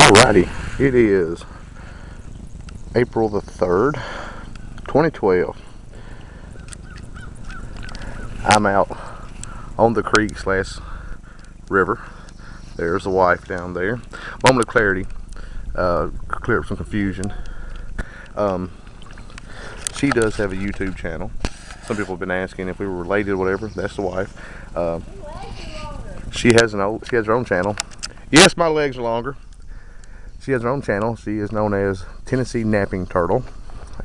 Alrighty, it is April the 3rd, 2012. I'm out on the creek slash river. There's the wife down there. Moment of clarity, clear up some confusion. She does have a YouTube channel. Some people have been asking if we were related or whatever. That's the wife. She has her own channel. Yes, my legs are longer. She has her own channel. She is known as Tennessee Napping Turtle,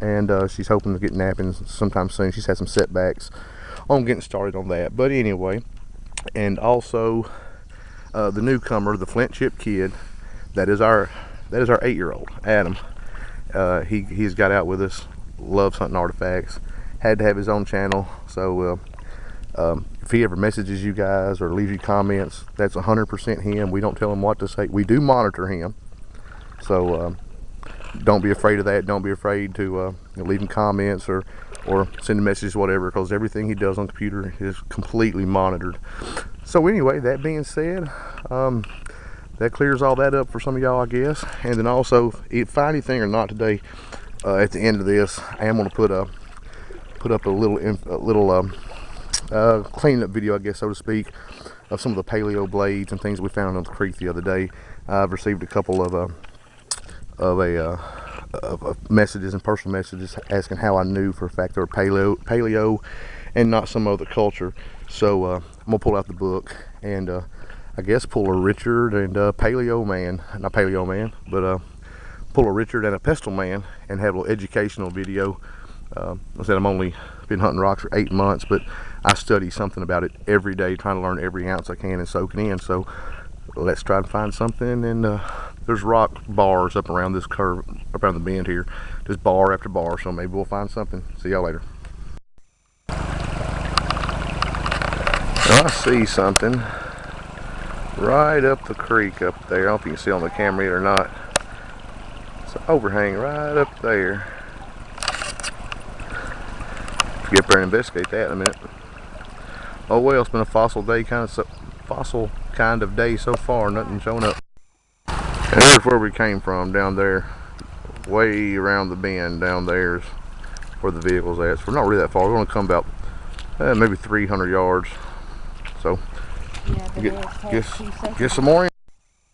and she's hoping to get napping sometime soon. She's had some setbacks on getting started on that, but anyway. And also the newcomer, the Flint Chip Kid. That is our 8-year-old Adam. He's got out with us. Loves hunting artifacts. Had to have his own channel, so if he ever messages you guys or leaves you comments, that's 100% him. We don't tell him what to say. We do monitor him. So don't be afraid of that. Don't be afraid to leave him comments or send a message, whatever, because everything he does on the computer is completely monitored. So anyway, that being said, that clears all that up for some of y'all, I guess. And then also, if anything or not today, at the end of this, I am going to put up a little cleanup video, I guess, so to speak, of some of the paleo blades and things we found on the creek the other day. I've received a couple of messages and personal messages asking how I knew for a fact they were paleo and not some other culture. So I'm gonna pull out the book and I guess pull a Richard and Paleo Man, not Paleo Man, but pull a Richard and a Pestle Man and have a little educational video. I said I'm only been hunting rocks for 8 months, but I study something about it every day, trying to learn every ounce I can and soak it in. So let's try to find something. And there's rock bars up around this curve, up around the bend here, just bar after bar, so maybe we'll find something. See y'all later. I see something right up the creek up there. I don't know if you can see on the camera yet or not. It's an overhang right up there. Get up there and investigate that in a minute. Oh well, it's been a fossil kind of day so far. Nothing showing up. And there's where we came from, down there, way around the bend. Down there's where the vehicle's at. So we're not really that far. We're going to come about maybe 300 yards. So yeah, get some more in.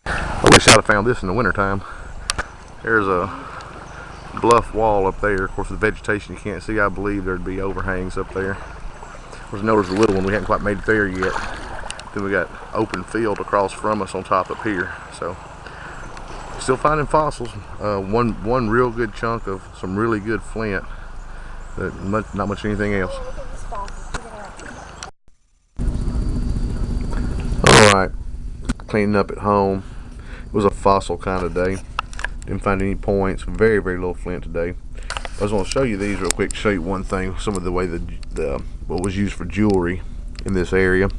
I wish I'd have found this in the wintertime. There's a bluff wall up there. Of course, the vegetation you can't see. I believe there'd be overhangs up there. Of course, notice the little one. We hadn't quite made it there yet. Then we got open field across from us on top up here. So still finding fossils. One real good chunk of some really good flint. Not much anything else. Alright, cleaning up at home. It was a fossil kind of day. Didn't find any points. Very little flint today. I just want to show you these real quick to show you one thing. Some of the way what was used for jewelry in this area.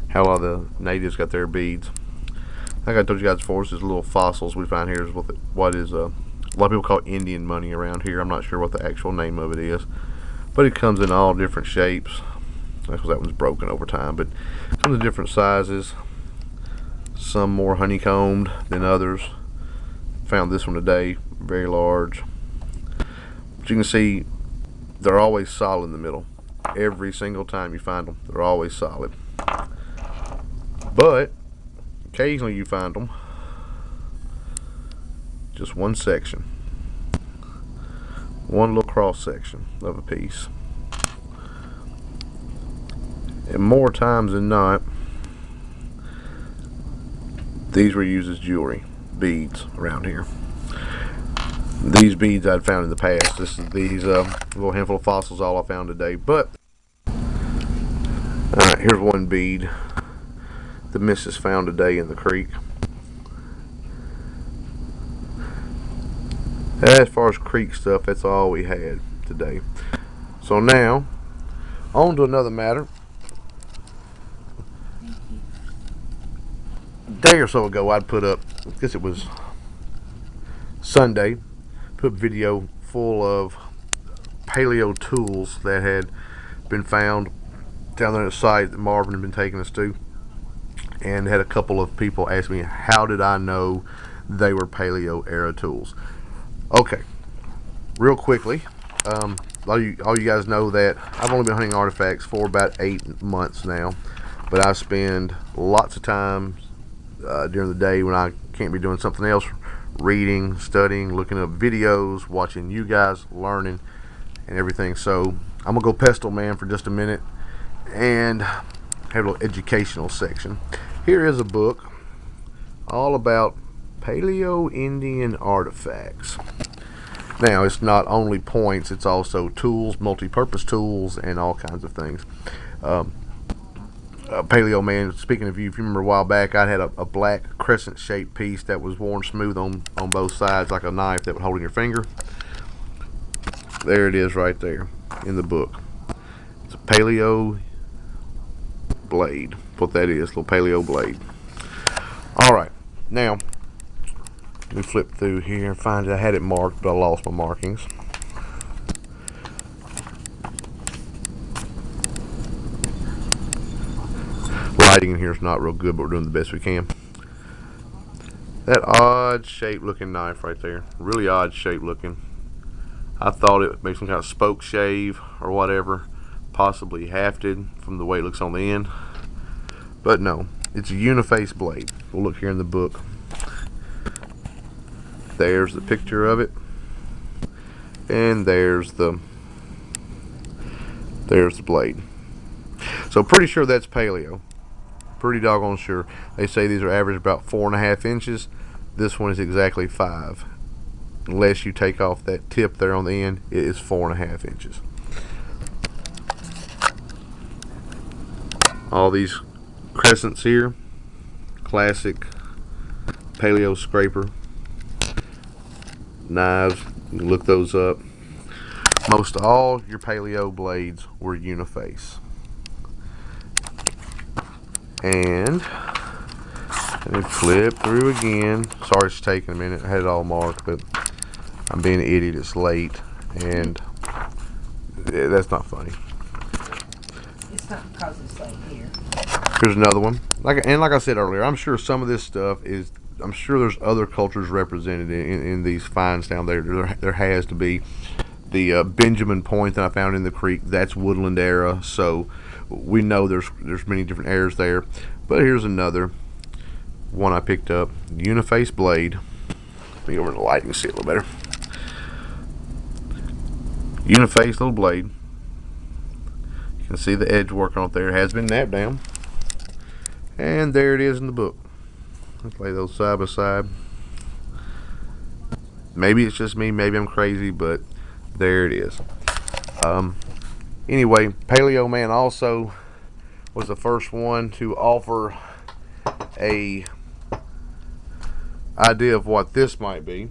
How a lot of the natives got their beads. Like I told you guys before, this is little fossils we find here. Is what is a lot of people call Indian money around here. I'm not sure what the actual name of it is, but it comes in all different shapes. Because that one's broken over time, but it comes in different sizes. Some more honeycombed than others. Found this one today, very large. But you can see they're always solid in the middle. Every single time you find them, they're always solid. But occasionally you find them just one section, one little cross section of a piece. And more times than not, these were used as jewelry, beads around here. These beads I'd found in the past. These little handful of fossils, all I found today. But alright, here's one bead the missus found today in the creek. As far as creek stuff, that's all we had today. So now, on to another matter. A day or so ago, I'd put up, I guess it was Sunday, put a video full of paleo tools that had been found down there at the site that Marvin had been taking us to, and had a couple of people ask me how did I know they were Paleo era tools. Okay, real quickly, all you guys know that I've only been hunting artifacts for about 8 months now, but I spend lots of time during the day when I can't be doing something else, reading, studying, looking up videos, watching you guys, learning and everything. So I'm gonna go Pestle Man for just a minute and have a little educational section. Here is a book all about Paleo Indian artifacts. Now, it's not only points, it's also tools, multi-purpose tools, and all kinds of things. Paleo Man, speaking of you, if you remember a while back, I had a black crescent-shaped piece that was worn smooth on both sides, like a knife that would hold in your finger. There it is right there in the book. It's a Paleo blade. What that is, little Paleo blade. Alright, now, let me flip through here and find it. I had it marked, but I lost my markings. Lighting in here is not real good, but we're doing the best we can. That odd shaped looking knife right there, really odd shaped looking. I thought it would make some kind of spoke shave or whatever, possibly hafted from the way it looks on the end, but no, it's a uniface blade. We'll look here in the book. There's the picture of it, and there's the blade. So pretty sure that's Paleo. Pretty doggone sure. They say these are average about 4.5 inches. This one is exactly 5. Unless you take off that tip there on the end, it is 4.5 inches. All these crescents here, classic Paleo scraper knives. You can look those up. Most all your Paleo blades were uniface. And let me flip through again. Sorry it's taking a minute. I had it all marked, but I'm being an idiot. It's late, and that's not funny. It's not because it's late here. Here's another one. Like I said earlier, I'm sure some of this stuff is. I'm sure there's other cultures represented in these finds down there. There has to be. The Benjamin Point that I found in the creek, that's Woodland era, so we know there's many different eras there. But here's another one I picked up, uniface blade. Let me go over to the light and see it a little better. Uniface little blade. You can see the edge work on it there. It has been napped down. And there it is in the book. Let's lay those side by side. Maybe it's just me, maybe I'm crazy, but there it is. Anyway, Paleo Man also was the first one to offer a idea of what this might be.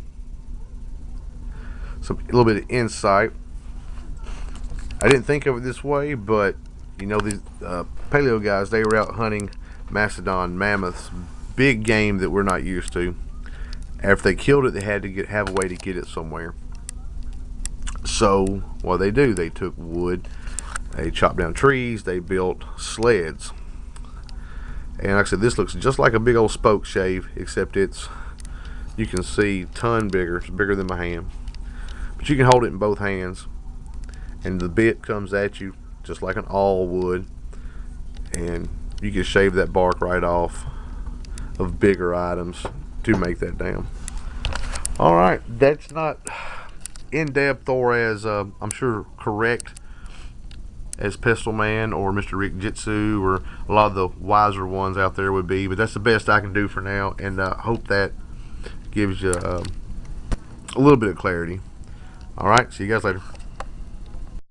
So a little bit of insight. I didn't think of it this way, but you know, these Paleo guys, they were out hunting mastodon, mammoths, big game that we're not used to. After they killed it, they had to have a way to get it somewhere. So what they do, they took wood, they chopped down trees, they built sleds. And like I said, this looks just like a big old spoke shave, except it's, you can see, ton bigger. It's bigger than my hand, but you can hold it in both hands, and the bit comes at you just like an awl would, and you can shave that bark right off of bigger items to make that dam. All right, that's not in-depth or as I'm sure correct as Pestle Man or Mr. Rick Jitsu or a lot of the wiser ones out there would be, but that's the best I can do for now, and hope that gives you a little bit of clarity. All right, see you guys later.